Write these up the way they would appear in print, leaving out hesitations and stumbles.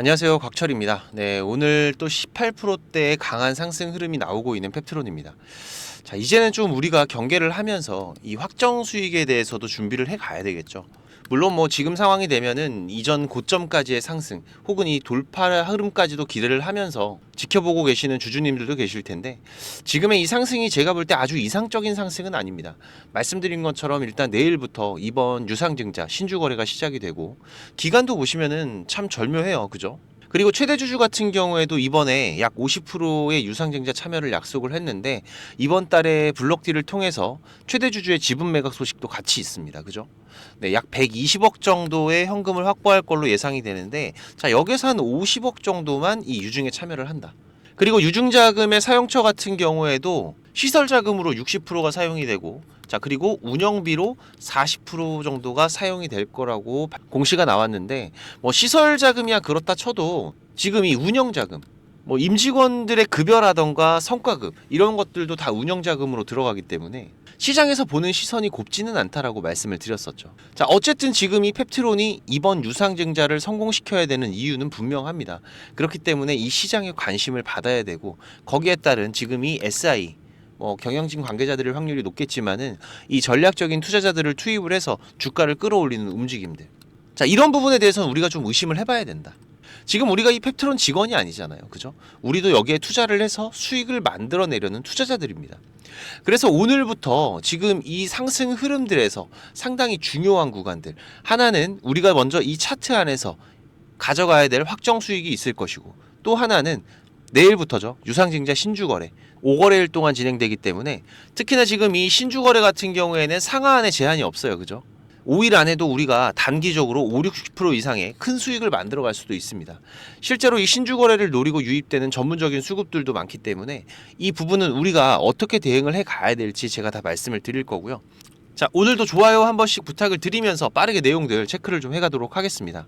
안녕하세요, 곽철입니다. 네, 오늘 또 18%대의 강한 상승 흐름이 나오고 있는 펩트론입니다. 자, 이제는 좀 우리가 경계를 하면서 이 확정 수익에 대해서도 준비를 해 가야 되겠죠. 물론 뭐 지금 상황이 되면은 이전 고점까지의 상승 혹은 이 돌파 흐름까지도 기대를 하면서 지켜보고 계시는 주주님들도 계실 텐데, 지금의 이 상승이 제가 볼 때 아주 이상적인 상승은 아닙니다. 말씀드린 것처럼 일단 내일부터 이번 유상증자 신주 거래가 시작이 되고, 기간도 보시면은 참 절묘해요. 그죠? 그리고 최대 주주 같은 경우에도 이번에 약 50%의 유상증자 참여를 약속을 했는데, 이번 달에 블록딜을 통해서 최대 주주의 지분 매각 소식도 같이 있습니다. 그죠? 네, 약 120억 정도의 현금을 확보할 걸로 예상이 되는데, 자, 여기서 한 50억 정도만 이 유증에 참여를 한다. 그리고 유증자금의 사용처 같은 경우에도 시설자금으로 60%가 사용이 되고, 자, 그리고 운영비로 40% 정도가 사용이 될 거라고 공시가 나왔는데, 뭐 시설자금이야 그렇다 쳐도 지금 이 운영자금, 뭐 임직원들의 급여라던가 성과급 이런 것들도 다 운영자금으로 들어가기 때문에 시장에서 보는 시선이 곱지는 않다라고 말씀을 드렸었죠. 자, 어쨌든 지금 이 펩트론이 이번 유상증자를 성공시켜야 되는 이유는 분명합니다. 그렇기 때문에 이 시장의 관심을 받아야 되고, 거기에 따른 지금 이 SI 경영진 관계자들의 확률이 높겠지만은 이 전략적인 투자자들을 투입을 해서 주가를 끌어올리는 움직임들, 자, 이런 부분에 대해서는 우리가 좀 의심을 해봐야 된다. 지금 우리가 이 펩트론 직원이 아니잖아요. 그죠? 우리도 여기에 투자를 해서 수익을 만들어내려는 투자자들입니다. 그래서 오늘부터 지금 이 상승 흐름들에서 상당히 중요한 구간들, 하나는 우리가 먼저 이 차트 안에서 가져가야 될 확정 수익이 있을 것이고, 또 하나는 내일부터죠. 유상증자 신주거래 5거래일 동안 진행되기 때문에, 특히나 지금 이 신주거래 같은 경우에는 상하한의 제한이 없어요. 그죠? 5일 안에도 우리가 단기적으로 5, 60% 이상의 큰 수익을 만들어갈 수도 있습니다. 실제로 이 신주거래를 노리고 유입되는 전문적인 수급들도 많기 때문에 이 부분은 우리가 어떻게 대응을 해 가야 될지 제가 다 말씀을 드릴 거고요. 자, 오늘도 좋아요 한 번씩 부탁을 드리면서 빠르게 내용들 체크를 좀 해가도록 하겠습니다.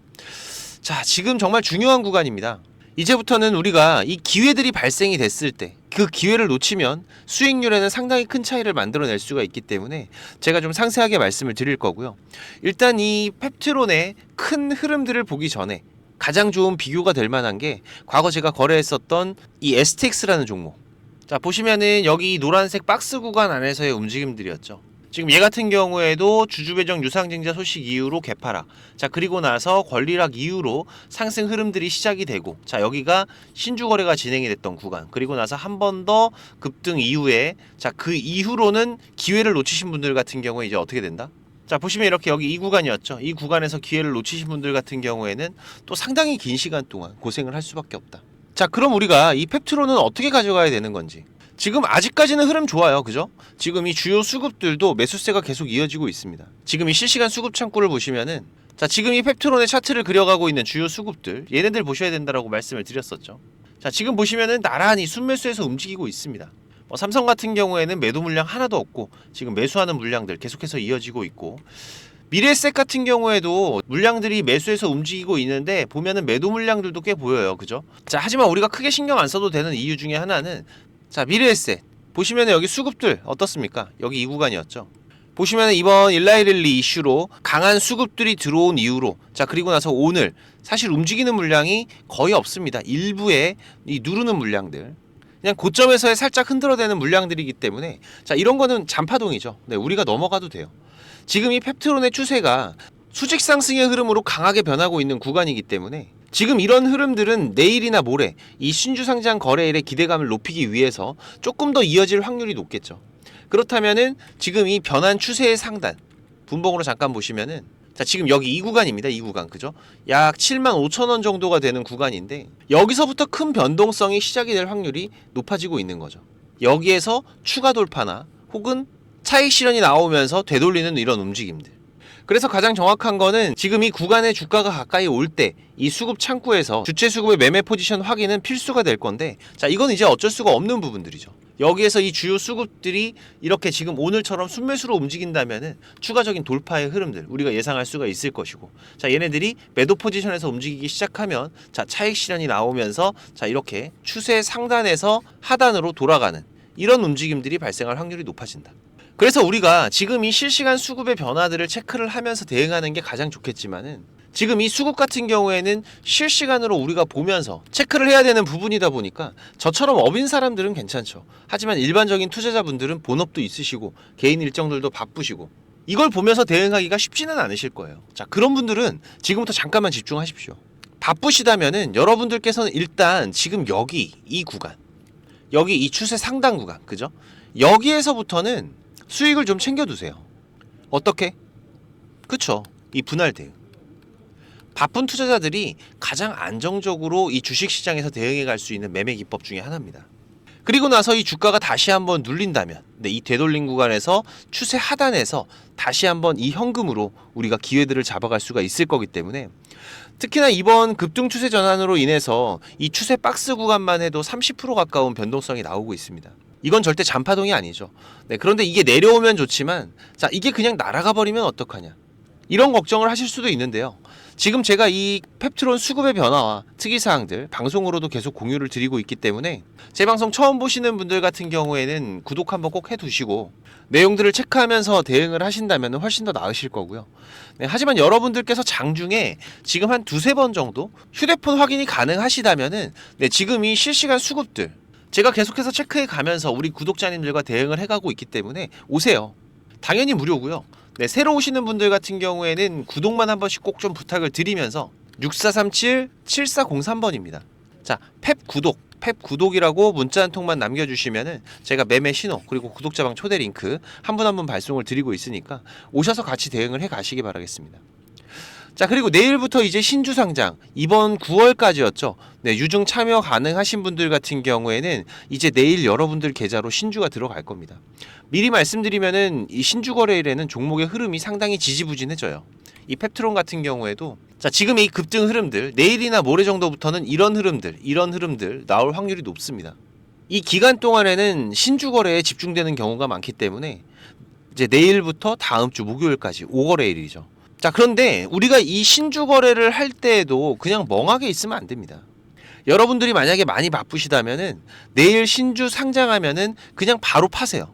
자, 지금 정말 중요한 구간입니다. 이제부터는 우리가 이 기회들이 발생이 됐을 때 그 기회를 놓치면 수익률에는 상당히 큰 차이를 만들어낼 수가 있기 때문에 제가 좀 상세하게 말씀을 드릴 거고요. 일단 이 펩트론의 큰 흐름들을 보기 전에 가장 좋은 비교가 될 만한 게 과거 제가 거래했었던 이 STX라는 종목. 자, 보시면은 여기 노란색 박스 구간 안에서의 움직임들이었죠. 지금 얘 같은 경우에도 주주배정 유상증자 소식 이후로 개파락, 자, 그리고 나서 권리락 이후로 상승 흐름들이 시작이 되고, 자, 여기가 신주거래가 진행이 됐던 구간, 그리고 나서 한 번 더 급등 이후에, 자, 그 이후로는 기회를 놓치신 분들 같은 경우에 이제 어떻게 된다? 자, 보시면 이렇게 여기 이 구간이었죠. 이 구간에서 기회를 놓치신 분들 같은 경우에는 또 상당히 긴 시간 동안 고생을 할 수밖에 없다. 자, 그럼 우리가 이 펩트론은 어떻게 가져가야 되는 건지. 지금 아직까지는 흐름 좋아요. 그죠? 지금 이 주요 수급들도 매수세가 계속 이어지고 있습니다. 지금 이 실시간 수급 창구를 보시면은, 자, 지금 이 펩트론의 차트를 그려가고 있는 주요 수급들, 얘네들 보셔야 된다라고 말씀을 드렸었죠. 자, 지금 보시면은 나란히 순매수해서 움직이고 있습니다. 삼성 같은 경우에는 매도 물량 하나도 없고 지금 매수하는 물량들 계속해서 이어지고 있고, 미래에셋 같은 경우에도 물량들이 매수해서 움직이고 있는데 보면은 매도 물량들도 꽤 보여요. 그죠? 자, 하지만 우리가 크게 신경 안 써도 되는 이유 중에 하나는, 자, 미래에셋 보시면 여기 수급들 어떻습니까? 여기 이 구간이었죠. 보시면 이번 일라이릴리 이슈로 강한 수급들이 들어온 이후로, 자, 그리고 나서 오늘 사실 움직이는 물량이 거의 없습니다. 일부의 이 누르는 물량들, 그냥 고점에서의 살짝 흔들어대는 물량들이기 때문에, 자, 이런 거는 잔파동이죠. 네, 우리가 넘어가도 돼요. 지금 이 펩트론의 추세가 수직 상승의 흐름으로 강하게 변하고 있는 구간이기 때문에 지금 이런 흐름들은 내일이나 모레 이 신주 상장 거래일의 기대감을 높이기 위해서 조금 더 이어질 확률이 높겠죠. 그렇다면은 지금 이 변한 추세의 상단 분봉으로 잠깐 보시면은, 자, 지금 여기 이 구간입니다. 이 구간, 그죠? 약 75,000원 정도가 되는 구간인데 여기서부터 큰 변동성이 시작이 될 확률이 높아지고 있는 거죠. 여기에서 추가 돌파나 혹은 차익 실현이 나오면서 되돌리는 이런 움직임들. 그래서 가장 정확한 거는 지금 이 구간의 주가가 가까이 올 때 이 수급 창구에서 주체 수급의 매매 포지션 확인은 필수가 될 건데, 자, 이건 이제 어쩔 수가 없는 부분들이죠. 여기에서 이 주요 수급들이 이렇게 지금 오늘처럼 순매수로 움직인다면은 추가적인 돌파의 흐름들 우리가 예상할 수가 있을 것이고, 자, 얘네들이 매도 포지션에서 움직이기 시작하면, 자, 차익 실현이 나오면서, 자, 이렇게 추세 상단에서 하단으로 돌아가는 이런 움직임들이 발생할 확률이 높아진다. 그래서 우리가 지금 이 실시간 수급의 변화들을 체크를 하면서 대응하는 게 가장 좋겠지만은, 지금 이 수급 같은 경우에는 실시간으로 우리가 보면서 체크를 해야 되는 부분이다 보니까 저처럼 업인 사람들은 괜찮죠. 하지만 일반적인 투자자분들은 본업도 있으시고 개인 일정들도 바쁘시고 이걸 보면서 대응하기가 쉽지는 않으실 거예요. 자, 그런 분들은 지금부터 잠깐만 집중하십시오. 바쁘시다면은 여러분들께서는 일단 지금 여기 이 구간, 여기 이 추세 상단 구간, 그죠? 여기에서부터는 수익을 좀 챙겨두세요. 어떻게? 그쵸? 이 분할 대응. 바쁜 투자자들이 가장 안정적으로 이 주식시장에서 대응해 갈 수 있는 매매 기법 중에 하나입니다. 그리고 나서 이 주가가 다시 한번 눌린다면 이 되돌림 구간에서 추세 하단에서 다시 한번 이 현금으로 우리가 기회들을 잡아갈 수가 있을 거기 때문에 특히나 이번 급등 추세 전환으로 인해서 이 추세 박스 구간만 해도 30% 가까운 변동성이 나오고 있습니다. 이건 절대 잔파동이 아니죠. 그런데 이게 내려오면 좋지만 자, 이게 그냥 날아가 버리면 어떡하냐, 이런 걱정을 하실 수도 있는데요. 지금 제가 이 펩트론 수급의 변화와 특이사항들 방송으로도 계속 공유를 드리고 있기 때문에 제 방송 처음 보시는 분들 같은 경우에는 구독 한번 꼭 해두시고 내용들을 체크하면서 대응을 하신다면 훨씬 더 나으실 거고요. 하지만 여러분들께서 장중에 지금 한 두세 번 정도 휴대폰 확인이 가능하시다면은 지금 이 실시간 수급들 제가 계속해서 체크해 가면서 우리 구독자님들과 대응을 해가고 있기 때문에 오세요. 당연히 무료고요. 새로 오시는 분들 같은 경우에는 구독만 한 번씩 꼭 좀 부탁을 드리면서 6437-7403번입니다. 자, 펩 구독이라고 문자 한 통만 남겨주시면은 제가 매매 신호 그리고 구독자방 초대 링크 한 분 한 분 발송을 드리고 있으니까 오셔서 같이 대응을 해 가시기 바라겠습니다. 자, 그리고 내일부터 이제 신주 상장 이번 9월까지였죠. 유증 참여 가능하신 분들 같은 경우에는 이제 내일 여러분들 계좌로 신주가 들어갈 겁니다. 미리 말씀드리면은 이 신주 거래일에는 종목의 흐름이 상당히 지지부진해져요. 이 펩트론 같은 경우에도 자, 지금 이 급등 흐름들 내일이나 모레 정도부터는 이런 흐름들 나올 확률이 높습니다. 이 기간 동안에는 신주 거래에 집중되는 경우가 많기 때문에 이제 내일부터 다음 주 목요일까지 5거래일이죠. 자, 그런데 우리가 이 신주 거래를 할 때에도 그냥 멍하게 있으면 안 됩니다. 여러분들이 만약에 많이 바쁘시다면은 내일 신주 상장하면은 그냥 바로 파세요.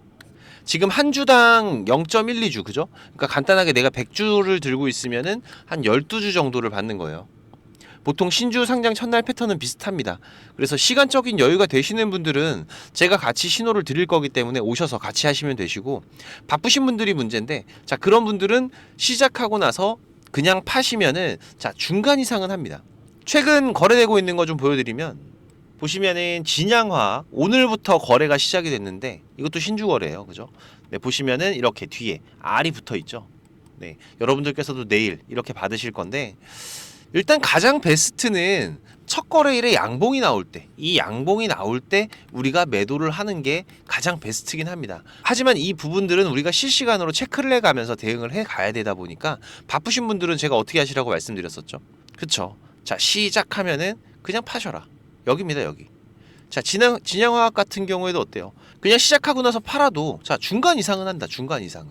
지금 한 주당 0.12주, 그죠? 그러니까 간단하게 내가 100주를 들고 있으면은 한 12주 정도를 받는 거예요. 보통 신주 상장 첫날 패턴은 비슷합니다. 그래서 시간적인 여유가 되시는 분들은 제가 같이 신호를 드릴 거기 때문에 오셔서 같이 하시면 되시고, 바쁘신 분들이 문제인데, 자, 그런 분들은 시작하고 나서 그냥 파시면은 자, 중간 이상은 합니다. 최근 거래되고 있는 거 좀 보여드리면 보시면은 진양화학 오늘부터 거래가 시작이 됐는데 이것도 신주 거래예요, 그죠? 보시면은 이렇게 뒤에 R이 붙어 있죠. 여러분들께서도 내일 이렇게 받으실 건데 일단 가장 베스트는 첫 거래일에 양봉이 나올 때, 이 양봉이 나올 때 우리가 매도를 하는 게 가장 베스트긴 합니다. 하지만 이 부분들은 우리가 실시간으로 체크를 해가면서 대응을 해 가야 되다 보니까 바쁘신 분들은 제가 어떻게 하시라고 말씀드렸었죠? 그쵸? 자, 시작하면은 그냥 파셔라. 여기입니다, 여기. 자, 진양화학 같은 경우에도 어때요? 그냥 시작하고 나서 팔아도 자, 중간 이상은 한다, 중간 이상은.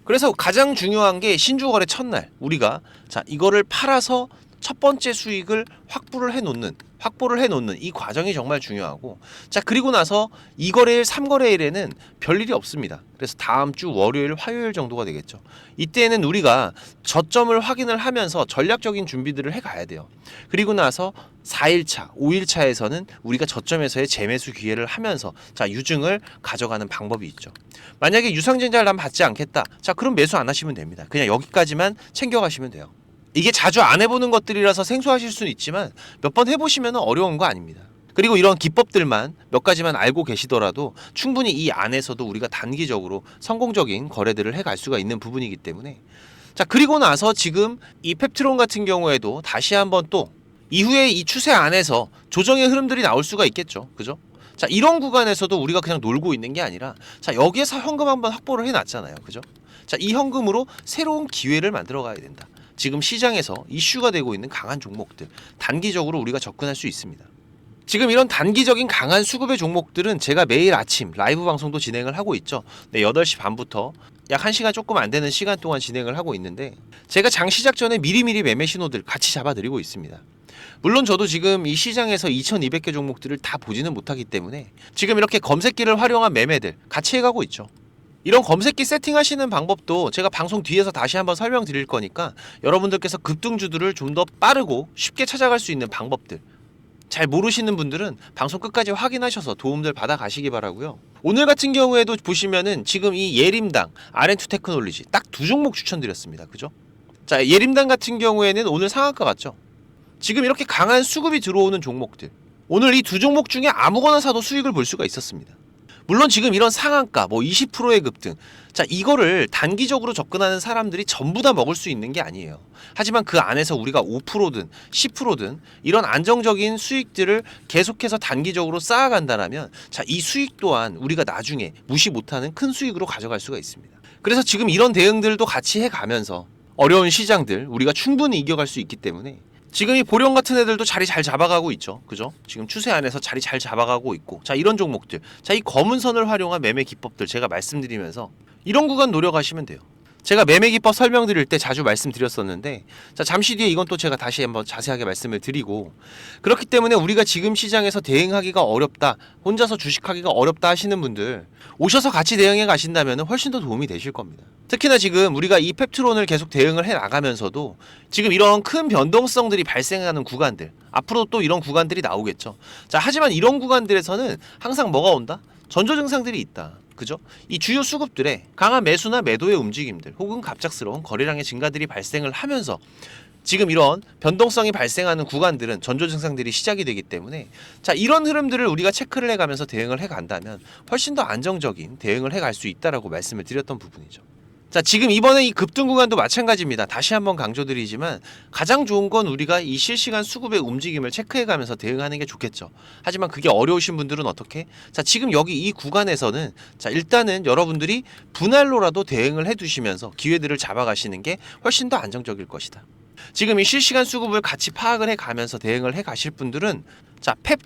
그래서 가장 중요한 게 신주 거래 첫날 우리가 자, 이거를 팔아서 첫 번째 수익을 확보를 해놓는 이 과정이 정말 중요하고, 자, 그리고 나서 2거래일, 3거래일에는 별일이 없습니다. 그래서 다음 주 월요일, 화요일 정도가 되겠죠. 이때는 우리가 저점을 확인을 하면서 전략적인 준비들을 해가야 돼요. 그리고 나서 4일차, 5일차에서는 우리가 저점에서의 재매수 기회를 하면서 자, 유증을 가져가는 방법이 있죠. 만약에 유상증자를 난 받지 않겠다. 자, 그럼 매수 안 하시면 됩니다. 그냥 여기까지만 챙겨가시면 돼요. 이게 자주 안 해보는 것들이라서 생소하실 수는 있지만 몇 번 해보시면 어려운 거 아닙니다. 그리고 이런 기법들만 몇 가지만 알고 계시더라도 충분히 이 안에서도 우리가 단기적으로 성공적인 거래들을 해갈 수가 있는 부분이기 때문에, 자, 그리고 나서 지금 이 펩트론 같은 경우에도 다시 한번 또 이후에 이 추세 안에서 조정의 흐름들이 나올 수가 있겠죠, 그죠? 자, 이런 구간에서도 우리가 그냥 놀고 있는 게 아니라 자, 여기에서 현금 한번 확보를 해놨잖아요, 그죠? 자, 이 현금으로 새로운 기회를 만들어 가야 된다. 지금 시장에서 이슈가 되고 있는 강한 종목들 단기적으로 우리가 접근할 수 있습니다. 지금 이런 단기적인 강한 수급의 종목들은 제가 매일 아침 라이브 방송도 진행을 하고 있죠. 8시 반부터 약 1시간 조금 안 되는 시간 동안 진행을 하고 있는데 제가 장 시작 전에 미리미리 매매 신호들 같이 잡아드리고 있습니다. 물론 저도 지금 이 시장에서 2200개 종목들을 다 보지는 못하기 때문에 지금 이렇게 검색기를 활용한 매매들 같이 해가고 있죠. 이런 검색기 세팅하시는 방법도 제가 방송 뒤에서 다시 한번 설명드릴 거니까 여러분들께서 급등주들을 좀 더 빠르고 쉽게 찾아갈 수 있는 방법들 잘 모르시는 분들은 방송 끝까지 확인하셔서 도움들 받아 가시기 바라고요. 오늘 같은 경우에도 보시면은 지금 이 예림당, RN2 테크놀로지 딱 두 종목 추천드렸습니다. 그죠? 자, 예림당 같은 경우에는 오늘 상한가 같죠? 지금 이렇게 강한 수급이 들어오는 종목들 오늘 이 두 종목 중에 아무거나 사도 수익을 볼 수가 있었습니다. 물론 지금 이런 상한가 뭐 20%의 급등 자 이거를 단기적으로 접근하는 사람들이 전부 다 먹을 수 있는 게 아니에요. 하지만 그 안에서 우리가 5%든 10%든 이런 안정적인 수익들을 계속해서 단기적으로 쌓아간다면 자 이 수익 또한 우리가 나중에 무시 못하는 큰 수익으로 가져갈 수가 있습니다. 그래서 지금 이런 대응들도 같이 해가면서 어려운 시장들 우리가 충분히 이겨갈 수 있기 때문에 지금 이 보령 같은 애들도 자리 잘 잡아가고 있죠. 그죠? 지금 추세 안에서 자리 잘 잡아가고 있고 자 이런 종목들 자 이 검은 선을 활용한 매매 기법들 제가 말씀드리면서 이런 구간 노려가시면 돼요. 제가 매매 기법 설명드릴 때 자주 말씀드렸었는데 자 잠시 뒤에 이건 또 제가 다시 한번 자세하게 말씀을 드리고 그렇기 때문에 우리가 지금 시장에서 대응하기가 어렵다 혼자서 주식하기가 어렵다 하시는 분들 오셔서 같이 대응해 가신다면 훨씬 더 도움이 되실 겁니다. 특히나 지금 우리가 이 펩트론을 계속 대응을 해 나가면서도 지금 이런 큰 변동성들이 발생하는 구간들 앞으로 또 이런 구간들이 나오겠죠. 자 하지만 이런 구간들에서는 항상 뭐가 온다? 전조 증상들이 있다. 그죠? 이 주요 수급들의 강한 매수나 매도의 움직임들 혹은 갑작스러운 거래량의 증가들이 발생을 하면서 지금 이런 변동성이 발생하는 구간들은 전조 증상들이 시작이 되기 때문에 자 이런 흐름들을 우리가 체크를 해가면서 대응을 해간다면 훨씬 더 안정적인 대응을 해갈 수 있다라고 말씀을 드렸던 부분이죠. 자 지금 이번에 이 급등 구간도 마찬가지입니다. 다시 한번 강조드리지만 가장 좋은 건 우리가 이 실시간 수급의 움직임을 체크해가면서 대응하는 게 좋겠죠. 하지만 그게 어려우신 분들은 어떻게? 자 지금 여기 이 구간에서는 자 일단은 여러분들이 분할로라도 대응을 해두시면서 기회들을 잡아가시는 게 훨씬 더 안정적일 것이다. 지금 이 실시간 수급을 같이 파악을 해가면서 대응을 해가실 분들은 자 펩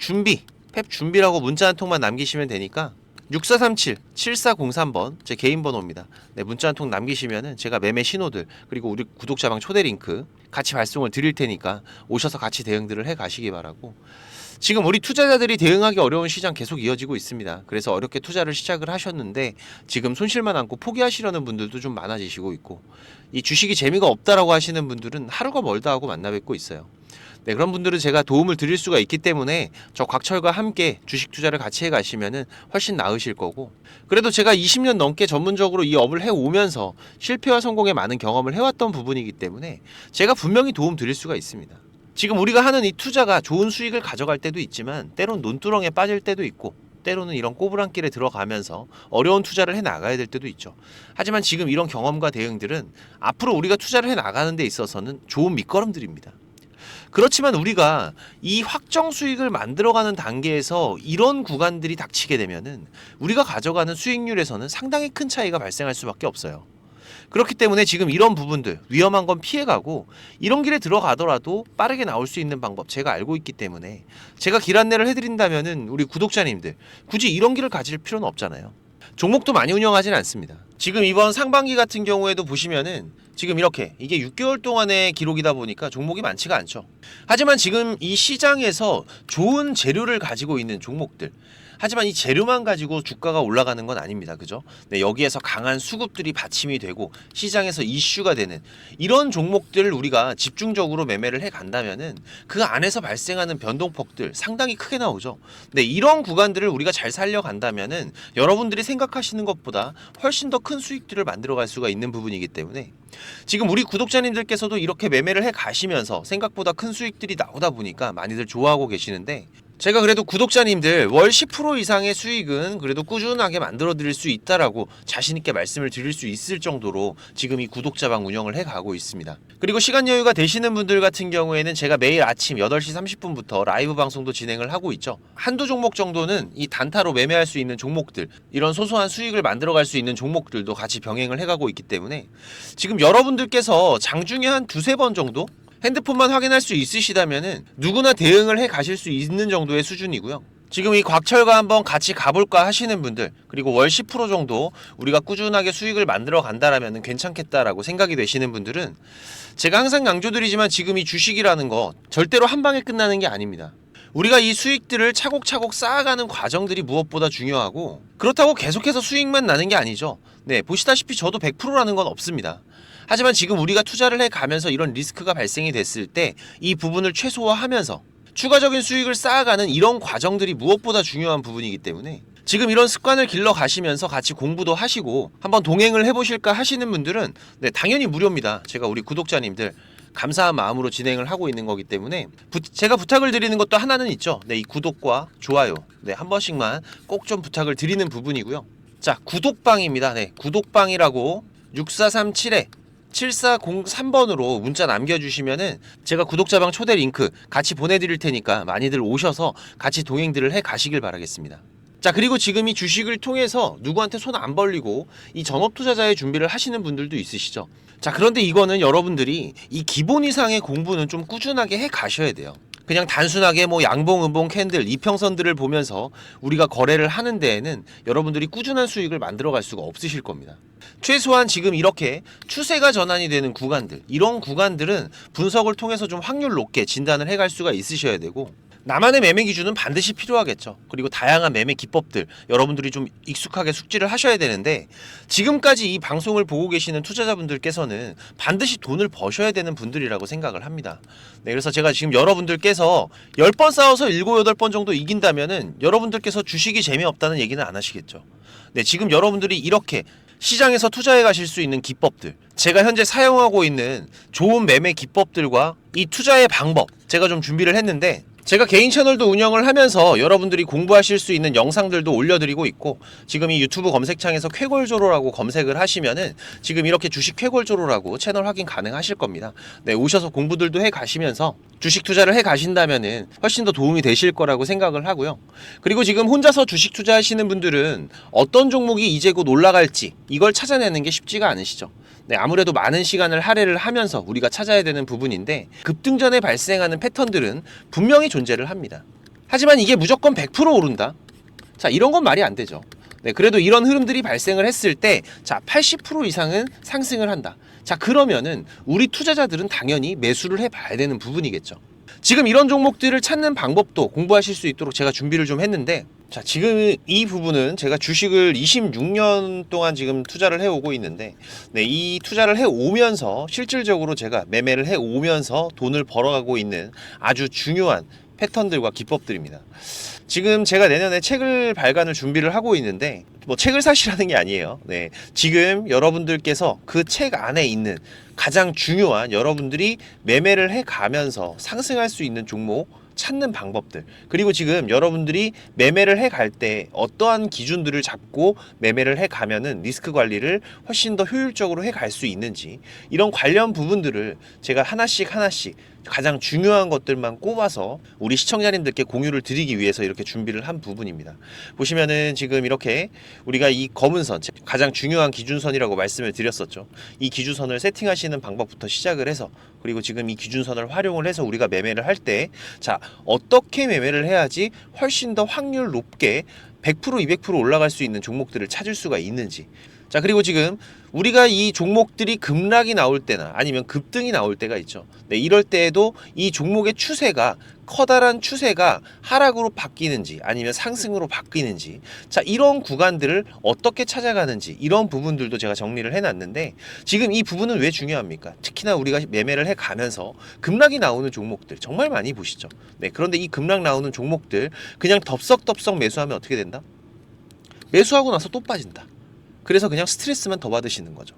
준비라고 문자 한 통만 남기시면 되니까 6437-7403번 제 개인 번호입니다. 네, 문자 한 통 남기시면은 제가 매매 신호들 그리고 우리 구독자방 초대 링크 같이 발송을 드릴 테니까 오셔서 같이 대응들을 해 가시기 바라고 지금 우리 투자자들이 대응하기 어려운 시장 계속 이어지고 있습니다. 그래서 어렵게 투자를 시작을 하셨는데 지금 손실만 안고 포기하시려는 분들도 좀 많아지시고 있고 이 주식이 재미가 없다라고 하시는 분들은 하루가 멀다 하고 만나 뵙고 있어요. 네, 그런 분들은 제가 도움을 드릴 수가 있기 때문에 저 곽철과 함께 주식 투자를 같이 해 가시면은 훨씬 나으실 거고 그래도 제가 20년 넘게 전문적으로 이 업을 해 오면서 실패와 성공에 많은 경험을 해왔던 부분이기 때문에 제가 분명히 도움 드릴 수가 있습니다. 지금 우리가 하는 이 투자가 좋은 수익을 가져갈 때도 있지만 때론 논두렁에 빠질 때도 있고 때로는 이런 꼬부랑길에 들어가면서 어려운 투자를 해 나가야 될 때도 있죠. 하지만 지금 이런 경험과 대응들은 앞으로 우리가 투자를 해 나가는 데 있어서는 좋은 밑거름들입니다. 그렇지만 우리가 이 확정 수익을 만들어가는 단계에서 이런 구간들이 닥치게 되면은 우리가 가져가는 수익률에서는 상당히 큰 차이가 발생할 수밖에 없어요. 그렇기 때문에 지금 이런 부분들 위험한 건 피해가고 이런 길에 들어가더라도 빠르게 나올 수 있는 방법 제가 알고 있기 때문에 제가 길 안내를 해드린다면은 우리 구독자님들 굳이 이런 길을 가질 필요는 없잖아요. 종목도 많이 운영하진 않습니다. 지금 이번 상반기 같은 경우에도 보시면은 지금 이렇게 이게 6개월 동안의 기록이다 보니까 종목이 많지가 않죠. 하지만 지금 이 시장에서 좋은 재료를 가지고 있는 종목들 하지만 이 재료만 가지고 주가가 올라가는 건 아닙니다. 그죠? 네, 여기에서 강한 수급들이 받침이 되고 시장에서 이슈가 되는 이런 종목들을 우리가 집중적으로 매매를 해 간다면은 그 안에서 발생하는 변동폭들 상당히 크게 나오죠. 네, 이런 구간들을 우리가 잘 살려 간다면은 여러분들이 생각하시는 것보다 훨씬 더 큰 수익들을 만들어 갈 수가 있는 부분이기 때문에 지금 우리 구독자님들께서도 이렇게 매매를 해 가시면서 생각보다 큰 수익들이 나오다 보니까 많이들 좋아하고 계시는데 제가 그래도 구독자님들 월 10% 이상의 수익은 그래도 꾸준하게 만들어 드릴 수 있다라고 자신있게 말씀을 드릴 수 있을 정도로 지금 이 구독자방 운영을 해 가고 있습니다. 그리고 시간 여유가 되시는 분들 같은 경우에는 제가 매일 아침 8시 30분부터 라이브 방송도 진행을 하고 있죠. 한두 종목 정도는 이 단타로 매매할 수 있는 종목들 이런 소소한 수익을 만들어 갈 수 있는 종목들도 같이 병행을 해 가고 있기 때문에 지금 여러분들께서 장중에 한 두세 번 정도 핸드폰만 확인할 수 있으시다면은 누구나 대응을 해 가실 수 있는 정도의 수준이고요. 지금 이 곽철과 한번 같이 가볼까 하시는 분들 그리고 월 10% 정도 우리가 꾸준하게 수익을 만들어 간다라면 괜찮겠다라고 생각이 되시는 분들은 제가 항상 강조드리지만 지금 이 주식이라는 거 절대로 한 방에 끝나는 게 아닙니다. 우리가 이 수익들을 차곡차곡 쌓아가는 과정들이 무엇보다 중요하고, 그렇다고 계속해서 수익만 나는 게 아니죠. 네, 보시다시피 저도 100%라는 건 없습니다. 하지만 지금 우리가 투자를 해가면서 이런 리스크가 발생이 됐을 때 이 부분을 최소화하면서 추가적인 수익을 쌓아가는 이런 과정들이 무엇보다 중요한 부분이기 때문에, 지금 이런 습관을 길러 가시면서 같이 공부도 하시고 한번 동행을 해보실까 하시는 분들은 네, 당연히 무료입니다. 제가 우리 구독자님들 감사한 마음으로 진행을 하고 있는 거기 때문에 제가 부탁을 드리는 것도 하나는 있죠. 네, 이 구독과 좋아요 한 번씩만 꼭 좀 부탁을 드리는 부분이고요. 자, 구독방입니다. 네, 구독방이라고 6437에 7403번으로 문자 남겨주시면은 제가 구독자방 초대 링크 같이 보내드릴 테니까 많이들 오셔서 같이 동행들을 해 가시길 바라겠습니다. 자, 그리고 지금 이 주식을 통해서 누구한테 손 안 벌리고 이 전업 투자자의 준비를 하시는 분들도 있으시죠. 자, 그런데 이거는 여러분들이 이 기본 이상의 공부는 좀 꾸준하게 해 가셔야 돼요. 그냥 단순하게 뭐 양봉, 음봉, 캔들, 이평선들을 보면서 우리가 거래를 하는 데에는 여러분들이 꾸준한 수익을 만들어 갈 수가 없으실 겁니다. 최소한 지금 이렇게 추세가 전환이 되는 구간들, 이런 구간들은 분석을 통해서 좀 확률 높게 진단을 해갈 수가 있으셔야 되고, 나만의 매매 기준은 반드시 필요하겠죠. 그리고 다양한 매매 기법들 여러분들이 좀 익숙하게 숙지를 하셔야 되는데, 지금까지 이 방송을 보고 계시는 투자자분들께서는 반드시 돈을 버셔야 되는 분들이라고 생각을 합니다. 네, 그래서 제가 지금 여러분들께서 10번 싸워서 7, 8번 정도 이긴다면은 여러분들께서 주식이 재미없다는 얘기는 안 하시겠죠. 네, 지금 여러분들이 이렇게 시장에서 투자해 가실 수 있는 기법들, 제가 현재 사용하고 있는 좋은 매매 기법들과 이 투자의 방법 제가 좀 준비를 했는데, 제가 개인 채널도 운영을 하면서 여러분들이 공부하실 수 있는 영상들도 올려드리고 있고, 지금 이 유튜브 검색창에서 쾌골조로라고 검색을 하시면은 지금 이렇게 주식 쾌골조로라고 채널 확인 가능하실 겁니다. 네, 오셔서 공부들도 해 가시면서 주식 투자를 해 가신다면은 훨씬 더 도움이 되실 거라고 생각을 하고요. 그리고 지금 혼자서 주식 투자하시는 분들은 어떤 종목이 이제 곧 올라갈지 이걸 찾아내는 게 쉽지가 않으시죠. 네, 아무래도 많은 시간을 할애를 하면서 우리가 찾아야 되는 부분인데, 급등전에 발생하는 패턴들은 분명히 존재를 합니다. 하지만 이게 무조건 100% 오른다? 자, 이런 건 말이 안 되죠. 네, 그래도 이런 흐름들이 발생을 했을 때, 자, 80% 이상은 상승을 한다. 자, 그러면은 우리 투자자들은 당연히 매수를 해봐야 되는 부분이겠죠. 지금 이런 종목들을 찾는 방법도 공부하실 수 있도록 제가 준비를 좀 했는데, 자, 지금 이 부분은 제가 주식을 26년 동안 지금 투자를 해오고 있는데, 네, 이 투자를 해오면서 실질적으로 제가 매매를 해오면서 돈을 벌어가고 있는 아주 중요한 패턴들과 기법들입니다. 지금 제가 내년에 책을 발간을 준비를 하고 있는데, 뭐 책을 사시라는 게 아니에요. 네, 지금 여러분들께서 그 책 안에 있는 가장 중요한 여러분들이 매매를 해가면서 상승할 수 있는 종목 찾는 방법들, 그리고 지금 여러분들이 매매를 해갈 때 어떠한 기준들을 잡고 매매를 해가면은 리스크 관리를 훨씬 더 효율적으로 해갈 수 있는지, 이런 관련 부분들을 제가 하나씩 가장 중요한 것들만 꼽아서 우리 시청자님들께 공유를 드리기 위해서 이렇게 준비를 한 부분입니다. 보시면은 지금 이렇게 우리가 이 검은 선, 가장 중요한 기준선이라고 말씀을 드렸었죠. 이 기준선을 세팅하시는 방법부터 시작을 해서, 그리고 지금 이 기준선을 활용을 해서 우리가 매매를 할 때, 자, 어떻게 매매를 해야지 훨씬 더 확률 높게 100%, 200% 올라갈 수 있는 종목들을 찾을 수가 있는지. 자, 그리고 지금 우리가 이 종목들이 급락이 나올 때나 아니면 급등이 나올 때가 있죠. 네, 이럴 때에도 이 종목의 추세가, 커다란 추세가 하락으로 바뀌는지 아니면 상승으로 바뀌는지, 자, 이런 구간들을 어떻게 찾아가는지, 이런 부분들도 제가 정리를 해놨는데, 지금 이 부분은 왜 중요합니까? 특히나 우리가 매매를 해가면서 급락이 나오는 종목들 정말 많이 보시죠. 네, 그런데 이 급락 나오는 종목들 그냥 덥석덥석 매수하면 어떻게 된다? 매수하고 나서 또 빠진다. 그래서 그냥 스트레스만 더 받으시는 거죠.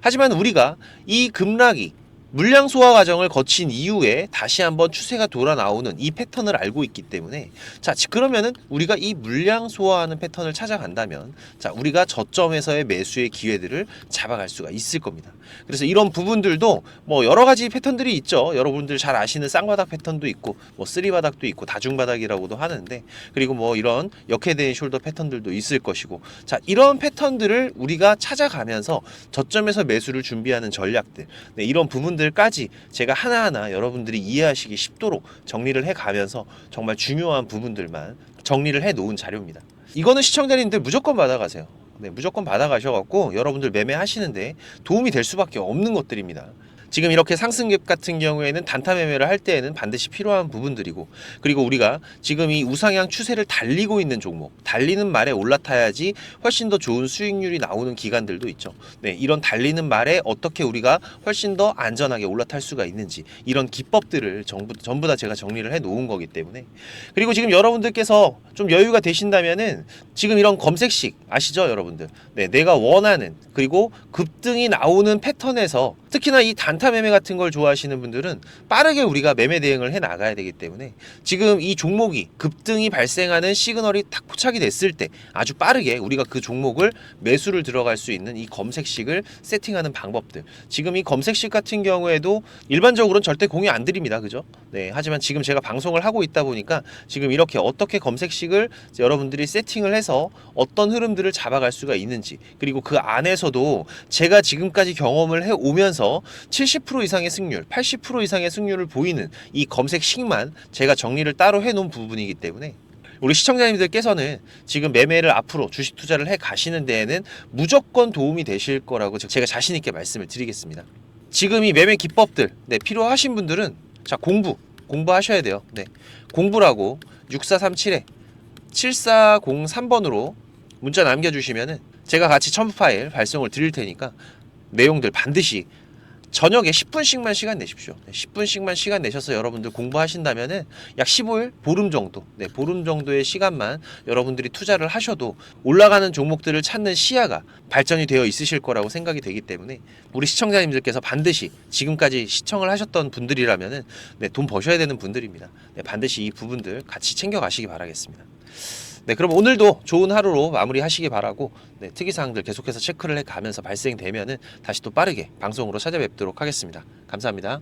하지만 우리가 이 급락이 물량 소화 과정을 거친 이후에 다시 한번 추세가 돌아 나오는 이 패턴을 알고 있기 때문에, 자, 그러면은 우리가 이 물량 소화하는 패턴을 찾아간다면, 자, 우리가 저점에서의 매수의 기회들을 잡아갈 수가 있을 겁니다. 그래서 이런 부분들도 뭐 여러 가지 패턴들이 있죠. 여러분들 잘 아시는 쌍바닥 패턴도 있고, 뭐 쓰리바닥도 있고, 다중바닥이라고도 하는데, 그리고 뭐 이런 역헤드앤 숄더 패턴들도 있을 것이고, 자, 이런 패턴들을 우리가 찾아가면서 저점에서 매수를 준비하는 전략들, 네, 이런 부분들까지 제가 하나하나 여러분들이 이해하시기 쉽도록 정리를 해가면서 정말 중요한 부분들만 정리를 해 놓은 자료입니다. 이거는 시청자님들 무조건 받아가세요. 네, 무조건 받아가셔갖고 여러분들 매매하시는데 도움이 될 수밖에 없는 것들입니다. 지금 이렇게 상승갭 같은 경우에는 단타 매매를 할 때에는 반드시 필요한 부분들이고, 그리고 우리가 지금 이 우상향 추세를 달리고 있는 종목, 달리는 말에 올라타야지 훨씬 더 좋은 수익률이 나오는 기간들도 있죠. 네, 이런 달리는 말에 어떻게 우리가 훨씬 더 안전하게 올라탈 수가 있는지, 이런 기법들을 전부 다 제가 정리를 해 놓은 거기 때문에. 그리고 지금 여러분들께서 좀 여유가 되신다면은 지금 이런 검색식 아시죠, 여러분들? 네, 내가 원하는, 그리고 급등이 나오는 패턴에서, 특히나 이 단타 매매 같은 걸 좋아하시는 분들은 빠르게 우리가 매매 대응을 해 나가야 되기 때문에, 지금 이 종목이 급등이 발생하는 시그널이 딱 포착이 됐을 때 아주 빠르게 우리가 그 종목을 매수를 들어갈 수 있는 이 검색식을 세팅하는 방법들, 지금 이 검색식 같은 경우에도 일반적으로는 절대 공유 안 드립니다, 그죠? 네, 하지만 지금 제가 방송을 하고 있다 보니까 지금 이렇게 어떻게 검색식을 여러분들이 세팅을 해서 어떤 흐름들을 잡아갈 수가 있는지, 그리고 그 안에서도 제가 지금까지 경험을 해 오면서 70% 이상의 승률, 80% 이상의 승률을 보이는 이 검색식만 제가 정리를 따로 해 놓은 부분이기 때문에, 우리 시청자님들께서는 지금 매매를 앞으로 주식 투자를 해 가시는 데에는 무조건 도움이 되실 거라고 제가 자신 있게 말씀을 드리겠습니다. 지금 이 매매 기법들, 네, 필요하신 분들은 자, 공부하셔야 돼요. 네, 공부라고 6437에 7403번으로 문자 남겨주시면은 제가 같이 첨부 파일 발송을 드릴 테니까 내용들 반드시 저녁에 10분씩만 시간 내십시오. 10분씩만 시간 내셔서 여러분들 공부하신다면은 약 15일, 보름 정도, 네, 보름 정도의 시간만 여러분들이 투자를 하셔도 올라가는 종목들을 찾는 시야가 발전이 되어 있으실 거라고 생각이 되기 때문에, 우리 시청자님들께서 반드시 지금까지 시청을 하셨던 분들이라면은, 네, 돈 버셔야 되는 분들입니다. 네, 반드시 이 부분들 같이 챙겨 가시기 바라겠습니다. 네, 그럼 오늘도 좋은 하루로 마무리하시기 바라고, 네, 특이사항들 계속해서 체크를 해가면서 발생되면은 다시 또 빠르게 방송으로 찾아뵙도록 하겠습니다. 감사합니다.